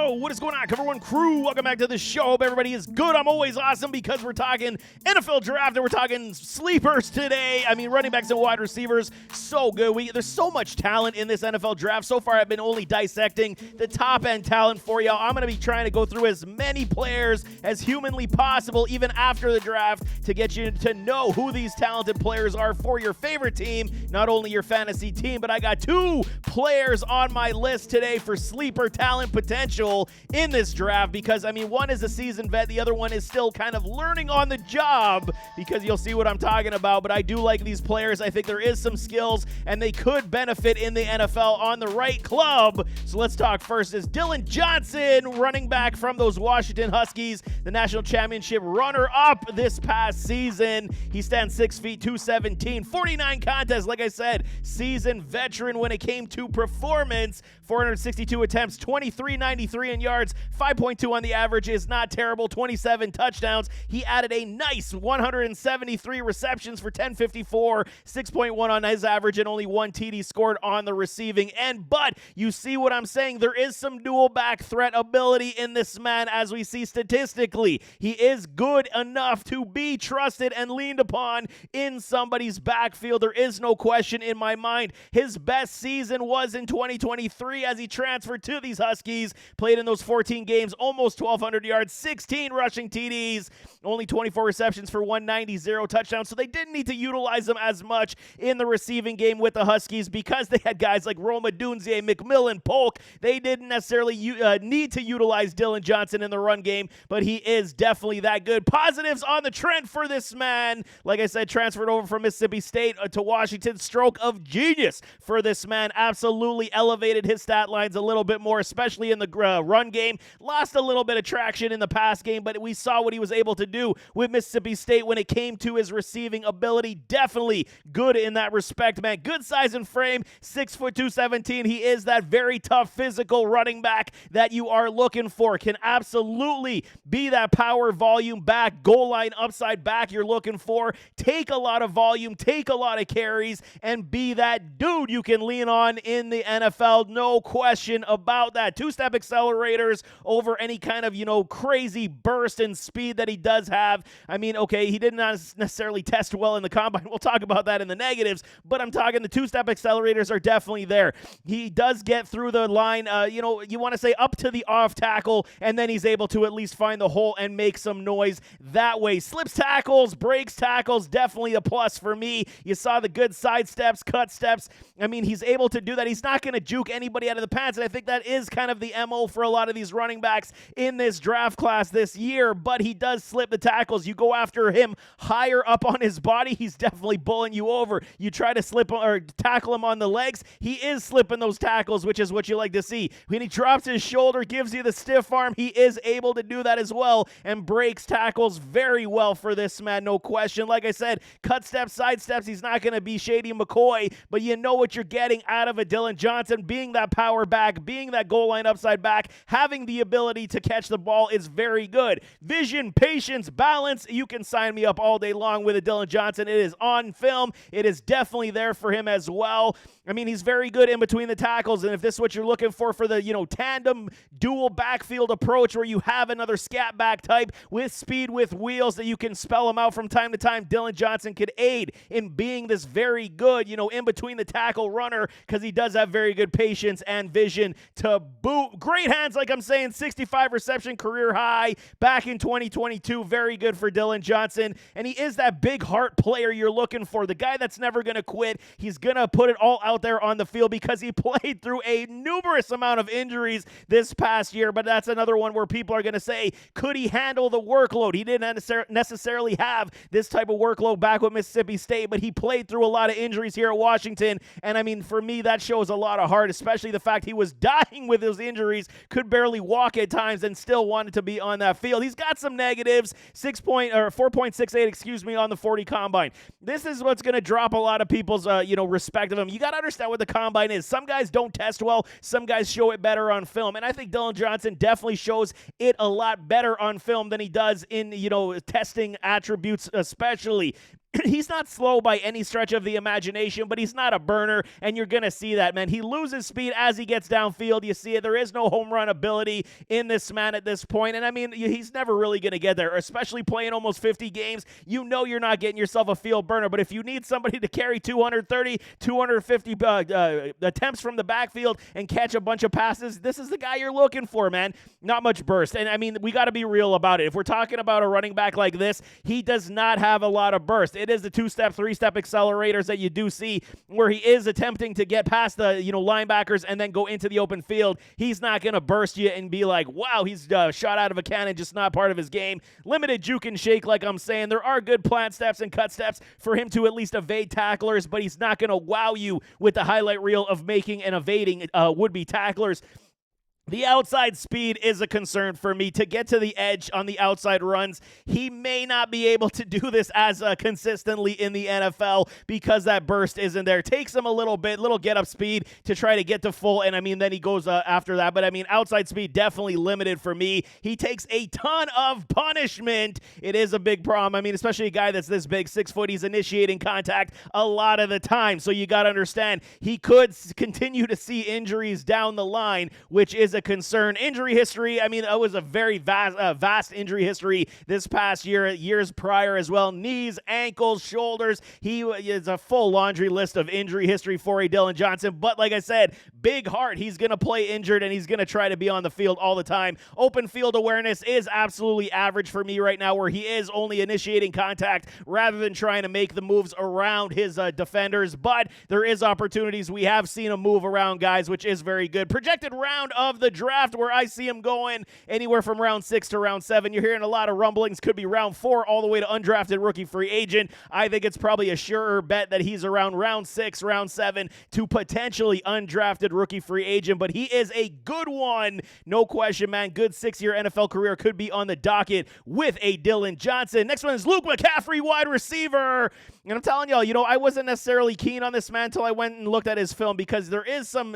Yo, what is going on, Cover One crew? Welcome back to the show. Hope everybody is good. I'm always awesome because we're talking NFL draft and we're talking sleepers today. I mean, running backs and wide receivers, so good. There's so much talent in this NFL draft. So far, I've been only dissecting the top-end talent for y'all. I'm going to be trying to go through as many players as humanly possible, even after the draft, to get you to know who these talented players are for your favorite team, not only your fantasy team, but I got two players on my list today for sleeper talent potential in this draft because, I mean, one is a seasoned vet, the other one is still kind of learning on the job because you'll see what I'm talking about, but I do like these players. I think there is some skills and they could benefit in the NFL on the right club. So let's talk first is Dillon Johnson, running back from those Washington Huskies, the national championship runner-up this past season. He stands 6 feet 217, 49 contests, like I said, seasoned veteran when it came to performance, 462 attempts, 2393 in yards, 5.2 on the average is not terrible, 27 touchdowns. He added a nice 173 receptions for 1054, 6.1 on his average, and only one TD scored on the receiving end. But you see what I'm saying? There is some dual back threat ability in this man as we see statistically. He is good enough to be trusted and leaned upon in somebody's backfield. There is no question in my mind. His best season was in 2023 as he transferred to these Huskies, played in those 14 games, almost 1,200 yards, 16 rushing TDs, only 24 receptions for 190, 0 touchdowns. So they didn't need to utilize him as much in the receiving game with the Huskies because they had guys like Roma Dunze, McMillan, Polk. They didn't necessarily need to utilize Dillon Johnson in the run game, but he is definitely that good. Positives on the trend for this man. Like I said, transferred over from Mississippi State to Washington. Stroke of genius for this man. Absolutely elevated his stat lines a little bit more, especially in the run game. Lost a little bit of traction in the pass game, but we saw what he was able to do with Mississippi State when it came to his receiving ability. Definitely good in that respect, man. Good size and frame, 6 foot 217. He is that very tough physical running back that you are looking for. Can absolutely be that power volume back, goal line upside back you're looking for. Take a lot of volume, take a lot of carries, and be that dude you can lean on in the NFL. No question about that. Two-step accelerators over any kind of, crazy burst and speed that he does have. I mean, okay, he did not necessarily test well in the combine. We'll talk about that in the negatives, but I'm talking the two-step accelerators are definitely there. He does get through the line, you want to say up to the off tackle, and then he's able to at least find the hole and make some noise that way. Slips tackles, breaks tackles, definitely a plus for me. You saw the good side steps, cut steps. I mean, he's able to do that. He's not going to juke anybody out of the pants, and I think that is kind of the MO for a lot of these running backs in this draft class this year, but he does slip the tackles. You go after him higher up on his body, he's definitely bullying you over. You try to slip or tackle him on the legs, he is slipping those tackles, which is what you like to see. When he drops his shoulder, gives you the stiff arm, he is able to do that as well and breaks tackles very well for this man, no question. Like I said, cut steps, side steps, he's not going to be Shady McCoy, but you know what you're getting out of a Dillon Johnson, being that power back, being that goal line upside back, having the ability to catch the ball is very good. Vision, patience, balance, you can sign me up all day long with a Dillon Johnson. It is on film. It is definitely there for him as well. I mean, he's very good in between the tackles, and if this is what you're looking for the, tandem dual backfield approach where you have another scat back type with speed, with wheels that you can spell him out from time to time, Dillon Johnson could aid in being this very good, in between the tackle runner because he does have very good patience and vision to boot. Great hands, like I'm saying, 65 reception career high back in 2022. Very good for Dillon Johnson, and he is that big heart player you're looking for, the guy that's never going to quit. He's going to put it all out there on the field because he played through a numerous amount of injuries this past year, but that's another one where people are going to say, could he handle the workload? He didn't necessarily have this type of workload back with Mississippi State, but he played through a lot of injuries here at Washington, and I mean, for me, that shows a lot of heart, especially the fact he was dying with those injuries, could barely walk at times, and still wanted to be on that field. He's got some negatives, 4.68, on the 40 combine. This is what's going to drop a lot of people's, respect of him. You got to understand what the combine is. Some guys don't test well. Some guys show it better on film, and I think Dillon Johnson definitely shows it a lot better on film than he does in, testing attributes, especially. He's not slow by any stretch of the imagination, but he's not a burner, and you're going to see that, man. He loses speed as he gets downfield. You see it. There is no home run ability in this man at this point, and I mean, he's never really going to get there, especially playing almost 50 games. You know you're not getting yourself a field burner, but if you need somebody to carry 230, 250 attempts from the backfield and catch a bunch of passes, this is the guy you're looking for, man. Not much burst, and I mean, we got to be real about it. If we're talking about a running back like this, he does not have a lot of burst. It is the two-step, three-step accelerators that you do see where he is attempting to get past the linebackers and then go into the open field. He's not going to burst you and be like, wow, he's shot out of a cannon, just not part of his game. Limited juke and shake, like I'm saying. There are good plant steps and cut steps for him to at least evade tacklers, but he's not going to wow you with the highlight reel of making and evading would-be tacklers. The outside speed is a concern for me. To get to the edge on the outside runs, he may not be able to do this as consistently in the NFL because that burst isn't there. Takes him a little get-up speed to try to get to full, and I mean, then he goes after that. But I mean, outside speed definitely limited for me. He takes a ton of punishment. It is a big problem. I mean, especially a guy that's this big, 6 foot, he's initiating contact a lot of the time. So you got to understand, he could continue to see injuries down the line, which is a concern. Injury history, I mean, it was a very vast injury history this past year, years prior as well. Knees, ankles, shoulders. He is a full laundry list of injury history for a Dillon Johnson. But like I said, big heart. He's going to play injured, and he's going to try to be on the field all the time. Open field awareness is absolutely average for me right now, where he is only initiating contact rather than trying to make the moves around his defenders. But there is opportunities. We have seen him move around guys, which is very good. Projected round of the draft, where I see him going anywhere from round 6 to round 7. You're hearing a lot of rumblings. Could be round 4 all the way to undrafted rookie free agent. I think it's probably a surer bet that he's around round 6, round 7 to potentially undrafted rookie free agent, but he is a good one. No question, man. Good 6-year NFL career could be on the docket with a Dillon Johnson. Next one is Luke McCaffrey, wide receiver. And I'm telling y'all, I wasn't necessarily keen on this man until I went and looked at his film, because there is some,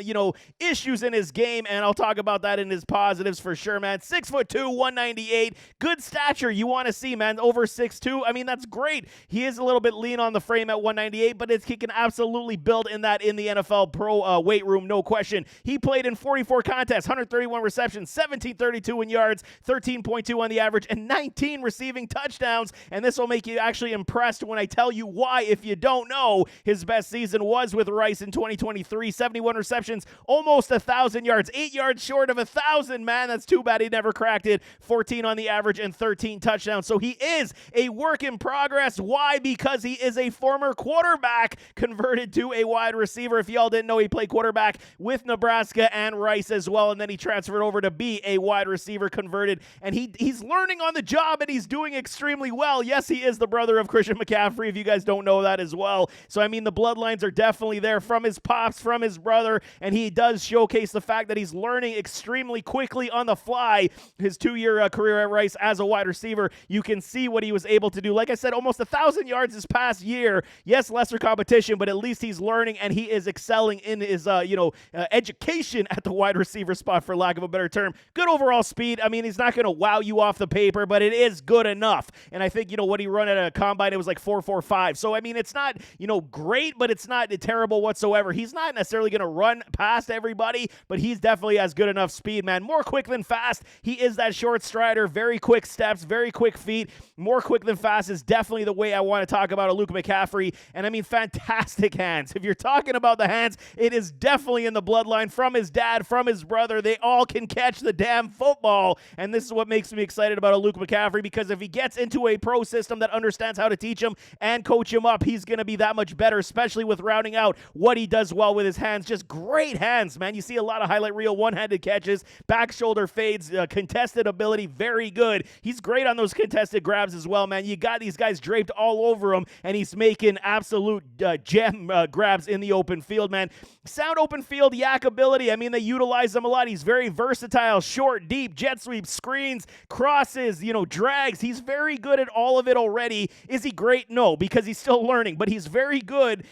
issues in his game, and I'll talk about that in his positives for sure, man. 6'2", 198, good stature. You want to see, man, over 6'2". I mean, that's great. He is a little bit lean on the frame at 198, but he can absolutely build in that in the NFL pro weight room, no question. He played in 44 contests, 131 receptions, 1732 in yards, 13.2 on the average, and 19 receiving touchdowns. And this will make you actually impressed when I tell you why. If you don't know, his best season was with Rice in 2023, 71 receptions, almost 1,000 yards, 8 yards short of 1,000, man. That's too bad he never cracked it. 14 on the average and 13 touchdowns. So he is a work in progress. Why? Because he is a former quarterback converted to a wide receiver. If y'all didn't know, he played quarterback with Nebraska and Rice as well, and then he transferred over to be a wide receiver converted, and he's learning on the job, and he's doing extremely well. Yes, he is the brother of Christian McCaffrey, if you guys don't know that as well. So, I mean, the bloodlines are definitely there from his pops, from his brother, and he does showcase the fact that he's learning extremely quickly on the fly. His 2-year career at Rice as a wide receiver, you can see what he was able to do. Like I said, almost 1,000 yards this past year. Yes, lesser competition, but at least he's learning, and he is excelling in his, education at the wide receiver spot, for lack of a better term. Good overall speed. I mean, he's not going to wow you off the paper, but it is good enough. And I think, what he run at a combine, it was like 4.45. So, I mean, it's not, great, but it's not terrible whatsoever. He's not necessarily going to run past everybody, but he's definitely has good enough speed, man. More quick than fast. He is that short strider, very quick steps, very quick feet. More quick than fast is definitely the way I want to talk about a Luke McCaffrey. And I mean, fantastic hands. If you're talking about the hands, it is definitely in the bloodline from his dad, from his brother. They all can catch the damn football. And this is what makes me excited about a Luke McCaffrey, because if he gets into a pro system that understands how to teach him and coach him up, he's going to be that much better, especially with rounding out what he does well with his hands. Just great hands, man. You see a lot of highlight reel one-handed catches, back shoulder fades, contested ability, very good. He's great on those contested grabs as well, man. You got these guys draped all over him, and he's making absolute gem grabs in the open field, man. Sound open field yak ability. I mean, they utilize him a lot. He's very versatile, short, deep, jet sweeps, screens, crosses, drags. He's very good at all of it already. Is he great? No, because he's still learning, but he's very good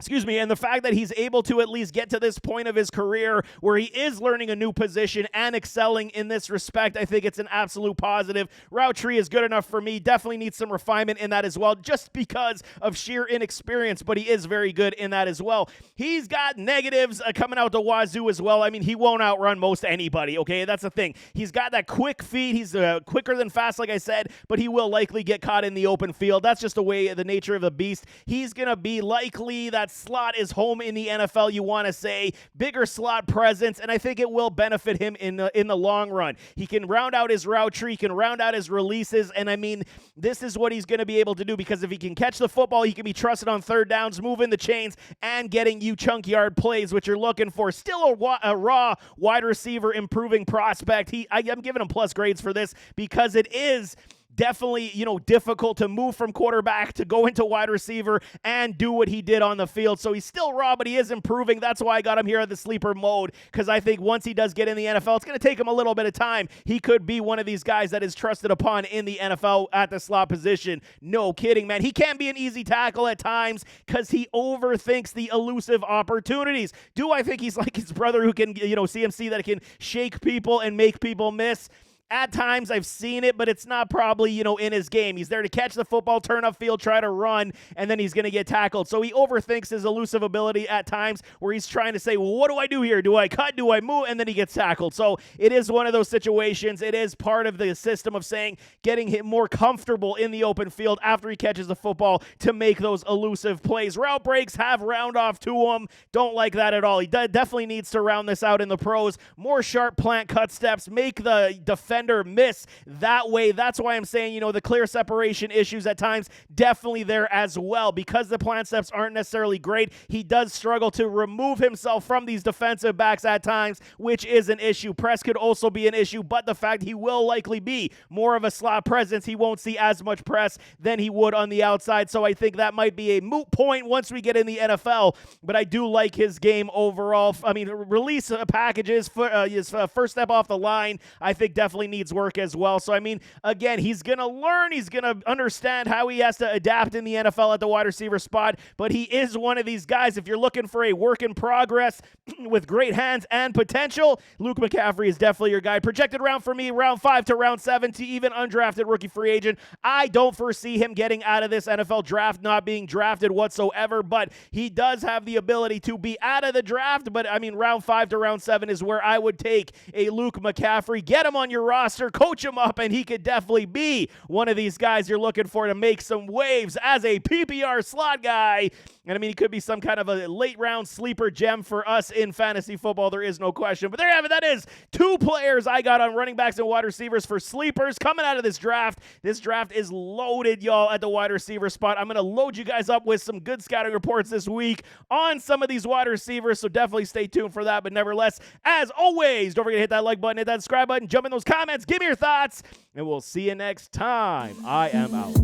And the fact that he's able to at least get to this point of his career where he is learning a new position and excelling in this respect, I think it's an absolute positive. Route tree is good enough for me. Definitely needs some refinement in that as well, just because of sheer inexperience, but he is very good in that as well. He's got negatives coming out the wazoo as well. I mean, he won't outrun most anybody, okay? That's the thing. He's got that quick feet. He's quicker than fast, like I said, but he will likely get caught in the open field. That's just the nature of the beast. He's going to be likely that slot is home in the NFL, you want to say. Bigger slot presence, and I think it will benefit him in the long run. He can round out his route tree, he can round out his releases, and I mean, this is what he's going to be able to do, because if he can catch the football, he can be trusted on third downs, moving the chains, and getting you chunk yard plays, which you're looking for. Still a raw wide receiver improving prospect. I'm giving him plus grades for this because it is definitely, difficult to move from quarterback to go into wide receiver and do what he did on the field. So he's still raw, but he is improving. That's why I got him here at the sleeper mode, because I think once he does get in the NFL, it's going to take him a little bit of time. He could be one of these guys that is trusted upon in the NFL at the slot position. No kidding, man. He can be an easy tackle at times because he overthinks the elusive opportunities. Do I think he's like his brother who can, CMC, that can shake people and make people miss? At times, I've seen it, but it's not probably, in his game. He's there to catch the football, turn upfield, try to run, and then he's going to get tackled. So he overthinks his elusive ability at times where he's trying to say, well, what do I do here? Do I cut? Do I move? And then he gets tackled. So it is one of those situations. It is part of the system of saying getting him more comfortable in the open field after he catches the football to make those elusive plays. Route breaks have round off to him. Don't like that at all. He definitely needs to round this out in the pros. More sharp plant cut steps. Make the defender miss that way. That's why I'm saying, the clear separation issues at times definitely there as well. Because the plant steps aren't necessarily great, he does struggle to remove himself from these defensive backs at times, which is an issue. Press could also be an issue, but the fact he will likely be more of a slot presence, he won't see as much press than he would on the outside. So I think that might be a moot point once we get in the NFL, but I do like his game overall. I mean, release packages, his first step off the line, I think definitely needs work as well. So, I mean, again, he's going to learn. He's going to understand how he has to adapt in the NFL at the wide receiver spot, but he is one of these guys. If you're looking for a work in progress with great hands and potential, Luke McCaffrey is definitely your guy. Projected round for me, round 5 to round 7 to even undrafted rookie free agent. I don't foresee him getting out of this NFL draft, not being drafted whatsoever, but he does have the ability to be out of the draft. But, I mean, round 5 to round 7 is where I would take a Luke McCaffrey. Get him on your roster, coach him up, and he could definitely be one of these guys you're looking for to make some waves as a PPR slot guy. And I mean, he could be some kind of a late round sleeper gem for us in fantasy football. There is no question. But there you have it. That is 2 players I got on running backs and wide receivers for sleepers coming out of this draft. This draft is loaded, y'all, at the wide receiver spot. I'm going to load you guys up with some good scouting reports this week on some of these wide receivers. So definitely stay tuned for that. But nevertheless, as always, don't forget to hit that like button, hit that subscribe button, jump in those comments, give me your thoughts, and we'll see you next time. I am out.